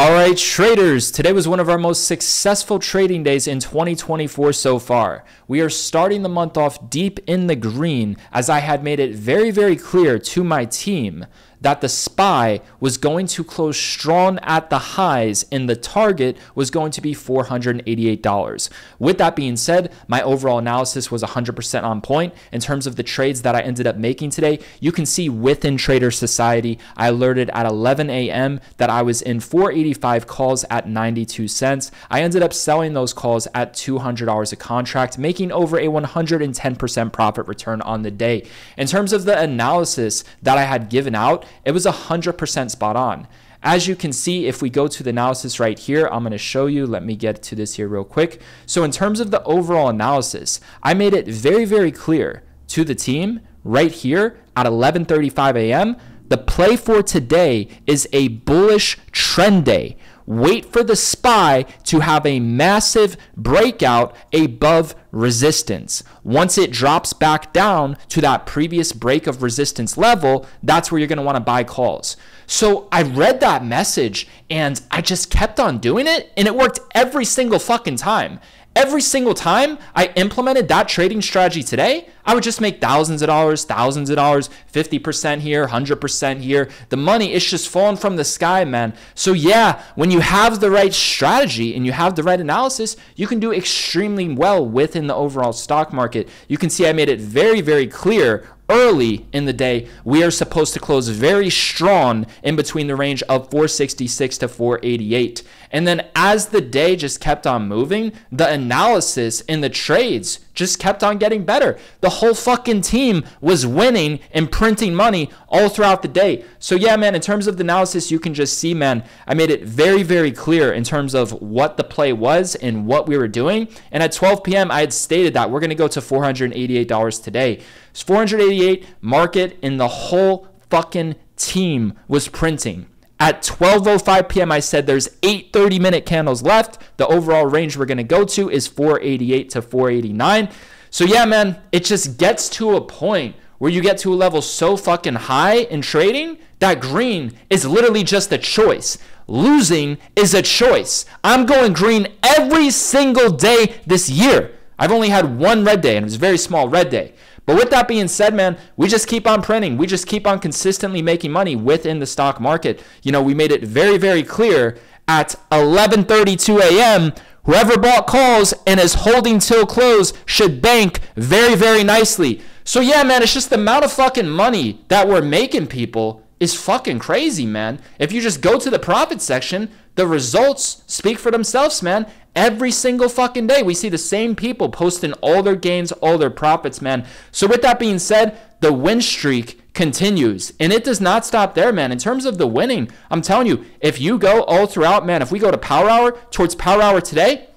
All right, traders, today was one of our most successful trading days in 2024 so far. We are starting the month off deep in the green, as I had made it very, very clear to my team that the SPY was going to close strong at the highs and the target was going to be $488. With that being said, my overall analysis was 100% on point. In terms of the trades that I ended up making today, you can see within Trader Society, I alerted at 11 a.m. that I was in 485 calls at 92 cents. I ended up selling those calls at $200 a contract, making over a 110% profit return on the day. In terms of the analysis that I had given out, it was 100% spot on. As you can see, if we go to the analysis right here, I'm going to show you. Let me get to this here real quick. So in terms of the overall analysis, I made it very, very clear to the team right here at 11:35 a.m. The play for today is a bullish trend day. Wait for the SPY to have a massive breakout above resistance. Once it drops back down to that previous break of resistance level, that's where you're going to want to buy calls. So I read that message and I just kept on doing it, and it worked every single fucking time. Every single time I implemented that trading strategy today, I would just make thousands of dollars, 50% here, 100% here. The money is just falling from the sky, man. So yeah, when you have the right strategy and you have the right analysis, you can do extremely well within the overall stock market. You can see I made it very, very clear early in the day, we are supposed to close very strong in between the range of 466 to 488. And then as the day just kept on moving, the analysis in the trades just kept on getting better. The whole fucking team was winning and printing money all throughout the day. So yeah, man, in terms of the analysis, you can just see, man, I made it very, very clear in terms of what the play was and what we were doing. And at 12 p.m., I had stated that we're going to go to $488 today. It's 488 market, and the whole fucking team was printing. At 12:05 p.m., I said there's 8 30-minute candles left. The overall range we're going to go to is 488 to 489. So yeah, man, it just gets to a point where you get to a level so fucking high in trading that green is literally just a choice. Losing is a choice. I'm going green every single day this year. I've only had one red day, and it was a very small red day. But with that being said, man, we just keep on printing. We just keep on consistently making money within the stock market. You know, we made it very, very clear at 11:32 a.m., whoever bought calls and is holding till close should bank very, very nicely. So yeah, man, it's just the amount of fucking money that we're making people is fucking crazy, man. If you just go to the profit section, the results speak for themselves, man. Every single fucking day, we see the same people posting all their gains, all their profits, man. So with that being said, the win streak continues, and it does not stop there, man. In terms of the winning, I'm telling you, if you go all throughout, man, if we go to Power Hour, towards Power Hour today,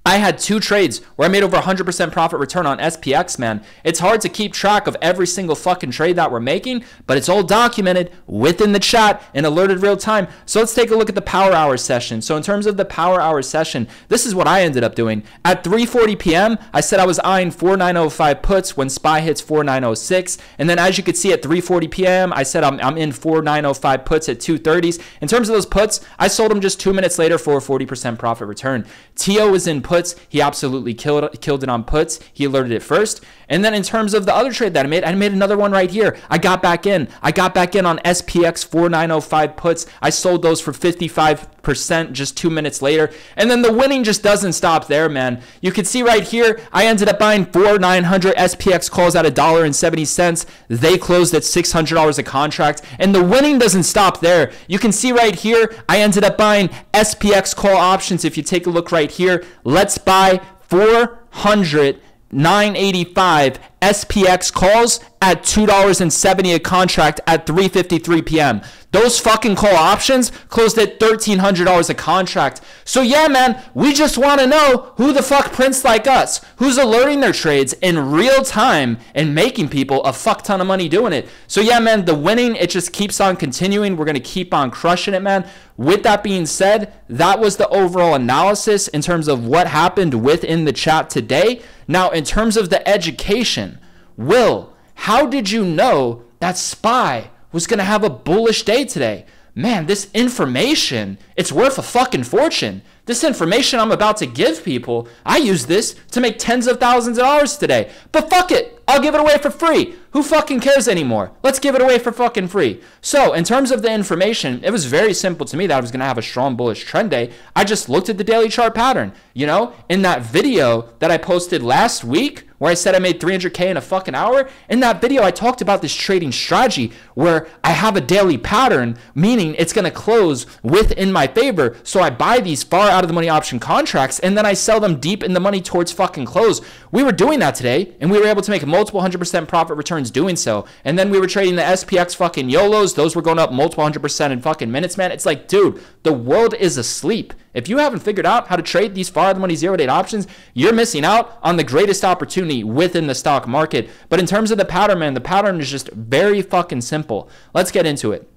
I had 2 trades where I made over 100% profit return on SPX, man. It's hard to keep track of every single fucking trade that we're making, but it's all documented within the chat in alerted real time. So let's take a look at the Power Hour session. So in terms of the Power Hour session, this is what I ended up doing. At 3:40 p.m., I said I was eyeing 4905 puts when SPY hits 4906. And then as you could see at 3:40 p.m., I said I'm in 4905 puts at 2:30s. In terms of those puts, I sold them just 2 minutes later for a 40% profit return. Tio was in puts. He absolutely killed it on puts. He alerted it first. And then in terms of the other trade that I made another one right here. I got back in on SPX 4905 puts. I sold those for 55% just 2 minutes later. And then the winning just doesn't stop there, man. You can see right here, I ended up buying 4900 SPX calls at $1.70. They closed at $600 a contract. And the winning doesn't stop there. You can see right here, I ended up buying SPX call options. If you take a look right here, let's buy 985 SPX calls at $2.70 a contract at 3:53 p.m. Those fucking call options closed at $1,300 a contract. So yeah, man, we just want to know who the fuck prints like us, who's alerting their trades in real time and making people a fuck ton of money doing it. So yeah, man, the winning, it just keeps on continuing. We're going to keep on crushing it, man. With that being said, that was the overall analysis in terms of what happened within the chat today. Now, in terms of the education, Will, how did you know that SPY was going to have a bullish day today? man, this information, it's worth a fucking fortune. This information I'm about to give people, I use this to make tens of thousands of dollars today. But fuck it, I'll give it away for free. Who fucking cares anymore? Let's give it away for fucking free. So in terms of the information, it was very simple to me that I was going to have a strong bullish trend day. I just looked at the daily chart pattern. You know, in that video that I posted last week where I said I made 300K in a fucking hour, in that video I talked about this trading strategy where I have a daily pattern, meaning it's going to close within my favor. So I buy these far out of the money option contracts and then I sell them deep in the money towards fucking close. We were doing that today and we were able to make multiple 100% profit returns doing so. And then we were trading the SPX fucking YOLOs. Those were going up multiple 100% in fucking minutes, man. It's like, dude, the world is asleep. If you haven't figured out how to trade these far out of the money 0-to-8 options, you're missing out on the greatest opportunity within the stock market. But in terms of the pattern, man, the pattern is just very fucking simple. Let's get into it.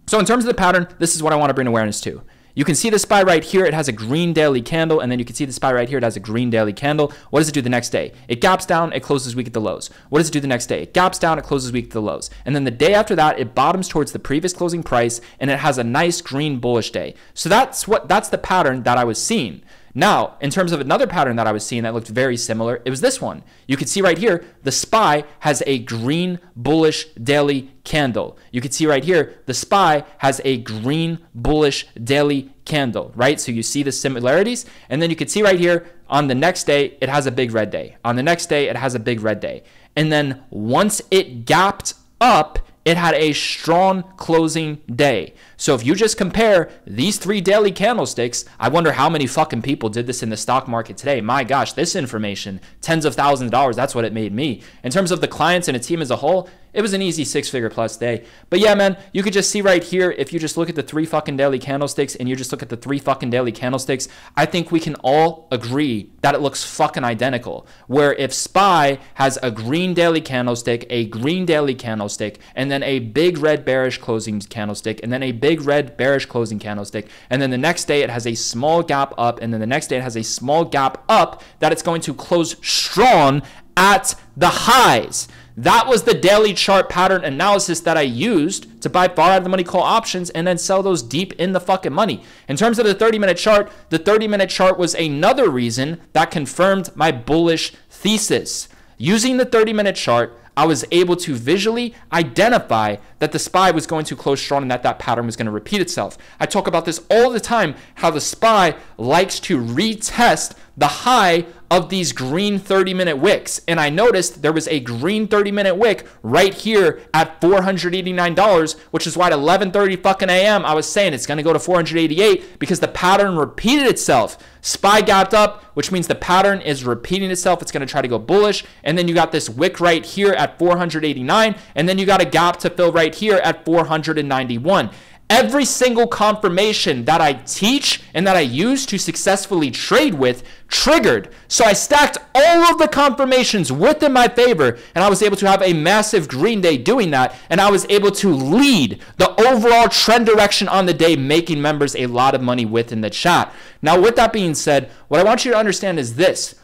So in terms of the pattern, this is what I want to bring awareness to. You can see the SPY right here. It has a green daily candle. And then you can see the SPY right here. It has a green daily candle. What does it do the next day? It gaps down. It closes weak at the lows. What does it do the next day? It gaps down. It closes weak at the lows. And then the day after that, it bottoms towards the previous closing price. And it has a nice green bullish day. So that's the pattern that I was seeing. Now, in terms of another pattern that I was seeing that looked very similar, it was this one. You can see right here, the SPY has a green bullish daily candle. You can see right here, the SPY has a green bullish daily candle, right? So you see the similarities. And then you can see right here, on the next day, it has a big red day. On the next day, it has a big red day. And then once it gapped up, it had a strong closing day. So if you just compare these three daily candlesticks, I wonder how many fucking people did this in the stock market today. My gosh, this information, tens of thousands of dollars, that's what it made me. In terms of the clients and a team as a whole, it was an easy 6-figure plus day. But yeah, man, you could just see right here, if you just look at the three fucking daily candlesticks and you just look at the three fucking daily candlesticks, I think we can all agree that it looks fucking identical. Where if SPY has a green daily candlestick, a green daily candlestick, and then a big red bearish closing candlestick, and then a big red bearish closing candlestick, and then the next day it has a small gap up, and then the next day it has a small gap up, that it's going to close strong at the highs. That was the daily chart pattern analysis that I used to buy far out of the money call options and then sell those deep in the fucking money. In terms of the 30-minute chart, the 30-minute chart was another reason that confirmed my bullish thesis. Using the 30-minute chart, I was able to visually identify that the SPY was going to close strong and that pattern was going to repeat itself. I talk about this all the time, how the SPY likes to retest the high of these green 30-minute wicks. And I noticed there was a green 30-minute wick right here at $489, which is why at 11:30 fucking a.m. I was saying it's going to go to 488 because the pattern repeated itself. SPY gapped up, which means the pattern is repeating itself. It's going to try to go bullish. And then you got this wick right here at 489. And then you got a gap to fill right here at 491. Every single confirmation that I teach and that I use to successfully trade with triggered. So I stacked all of the confirmations within my favor, and I was able to have a massive green day doing that, and I was able to lead the overall trend direction on the day, making members a lot of money within the chat. Now, with that being said, what I want you to understand is this.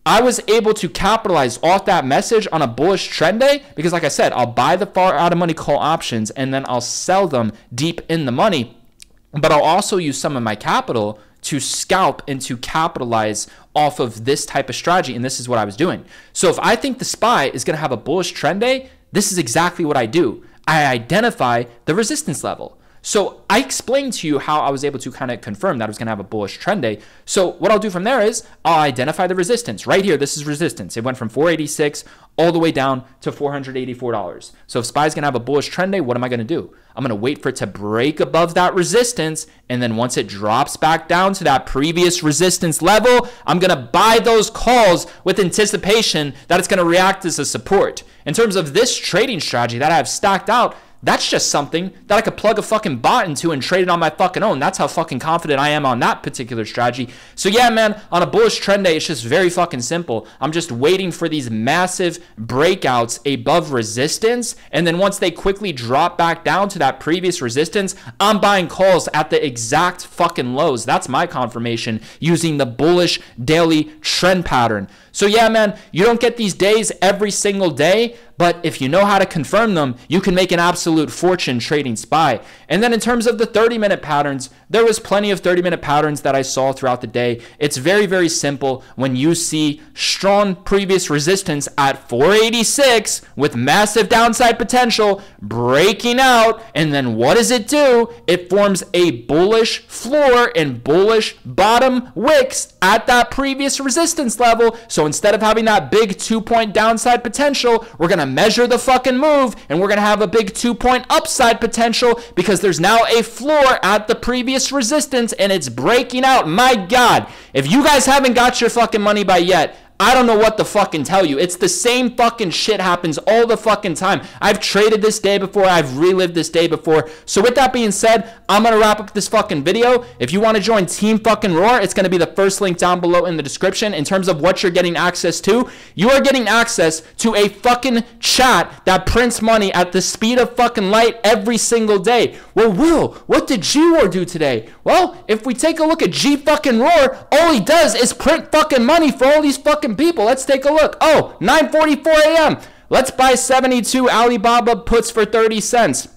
I was able to capitalize off that message on a bullish trend day because, like I said, I'll buy the far out of money call options and then I'll sell them deep in the money. But I'll also use some of my capital to scalp and to capitalize off of this type of strategy. And this is what I was doing. So if I think the SPY is going to have a bullish trend day, this is exactly what I do. I identify the resistance level. So I explained to you how I was able to kind of confirm that I was going to have a bullish trend day. So what I'll do from there is I'll identify the resistance. Right here, this is resistance. It went from 486 all the way down to $484. So if SPY is going to have a bullish trend day, what am I going to do? I'm going to wait for it to break above that resistance. And then once it drops back down to that previous resistance level, I'm going to buy those calls with anticipation that it's going to react as a support. In terms of this trading strategy that I have stacked out, that's just something that I could plug a fucking bot into and trade it on my fucking own. That's how fucking confident I am on that particular strategy. So yeah, man, on a bullish trend day, it's just very fucking simple. I'm just waiting for these massive breakouts above resistance. And then once they quickly drop back down to that previous resistance, I'm buying calls at the exact fucking lows. That's my confirmation using the bullish daily trend pattern. So yeah, man, you don't get these days every single day, But if you know how to confirm them, you can make an absolute fortune trading SPY. And then in terms of the 30-minute patterns, there was plenty of 30-minute patterns that I saw throughout the day. It's very, very simple. When you see strong previous resistance at 486 with massive downside potential breaking out, and then what does it do? It forms a bullish floor and bullish bottom wicks at that previous resistance level. So instead of having that big 2-point downside potential, we're going to measure the fucking move, and we're going to have a big 2-point upside potential because there's now a floor at the previous resistance and it's breaking out. My God, if you guys haven't got your fucking money by yet, I don't know what to fucking tell you. It's the same fucking shit happens all the fucking time. I've traded this day before. I've relived this day before. So with that being said, I'm going to wrap up this fucking video. If you want to join Team fucking Roar, it's going to be the first link down below in the description. In terms of what you're getting access to, you are getting access to a fucking chat that prints money at the speed of fucking light every single day. Well, Will, what did G-Roar do today? Well, if we take a look at G fucking Roar, all he does is print fucking money for all these fucking people. Let's take a look. Oh, 9:44 a.m. Let's buy 72 Alibaba puts for 30 cents.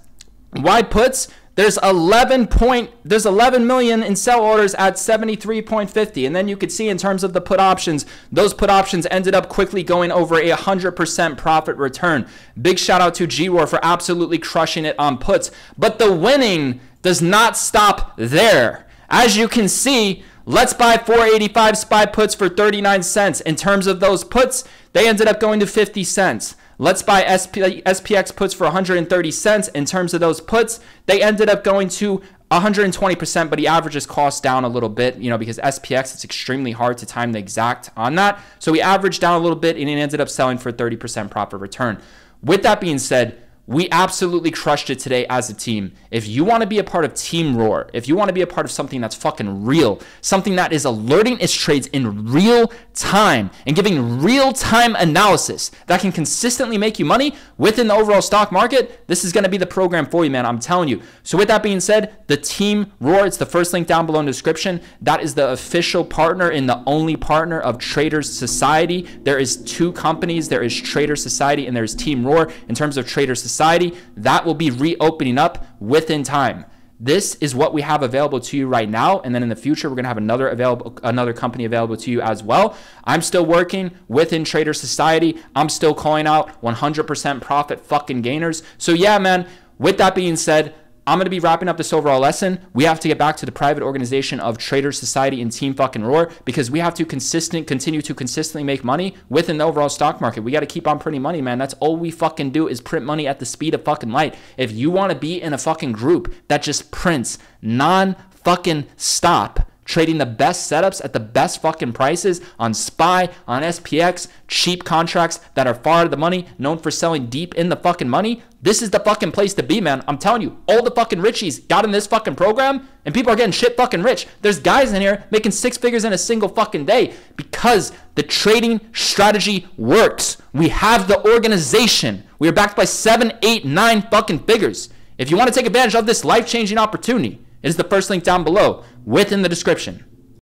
Why puts? There's 11 million in sell orders at 73.50. And then you could see in terms of the put options, those put options ended up quickly going over a 100% profit return. Big shout out to G-Roar for absolutely crushing it on puts. But the winning does not stop there. As you can see, let's buy 485 SPY puts for 39 cents. In terms of those puts, they ended up going to 50 cents. Let's buy SPX puts for 130 cents. In terms of those puts, they ended up going to 120%, but he averages cost down a little bit, because SPX, it's extremely hard to time the exact on that. So he averaged down a little bit and he ended up selling for 30% profit return. With that being said, we absolutely crushed it today as a team. If you want to be a part of Team Roar, if you want to be a part of something that's fucking real, something that is alerting its trades in real time and giving real-time analysis that can consistently make you money within the overall stock market, this is going to be the program for you, man. I'm telling you. So with that being said, the Team Roar, it's the first link down below in the description. That is the official partner and the only partner of Traders Society. There is two companies. There is Traders Society and there's Team Roar. In terms of Traders Society, that will be reopening up within time. This is what we have available to you right now, and then in the future we're going to have another company available to you as well. I'm still working within Trader Society. I'm still calling out 100% profit fucking gainers. So yeah, man, with that being said, I'm going to be wrapping up this overall lesson. We have to get back to the private organization of Trader Society and Team fucking Roar because we have to continue to consistently make money within the overall stock market. We got to keep on printing money, man. That's all we fucking do is print money at the speed of fucking light. If you want to be in a fucking group that just prints non-fucking stop, trading the best setups at the best fucking prices on SPY, on SPX, cheap contracts that are far out of the money, known for selling deep in the fucking money, this is the fucking place to be, man. I'm telling you, all the fucking richies got in this fucking program and people are getting shit fucking rich. There's guys in here making 6 figures in a single fucking day because the trading strategy works. We have the organization. We are backed by 7, 8, 9 fucking figures. If you want to take advantage of this life-changing opportunity, it is the first link down below within the description.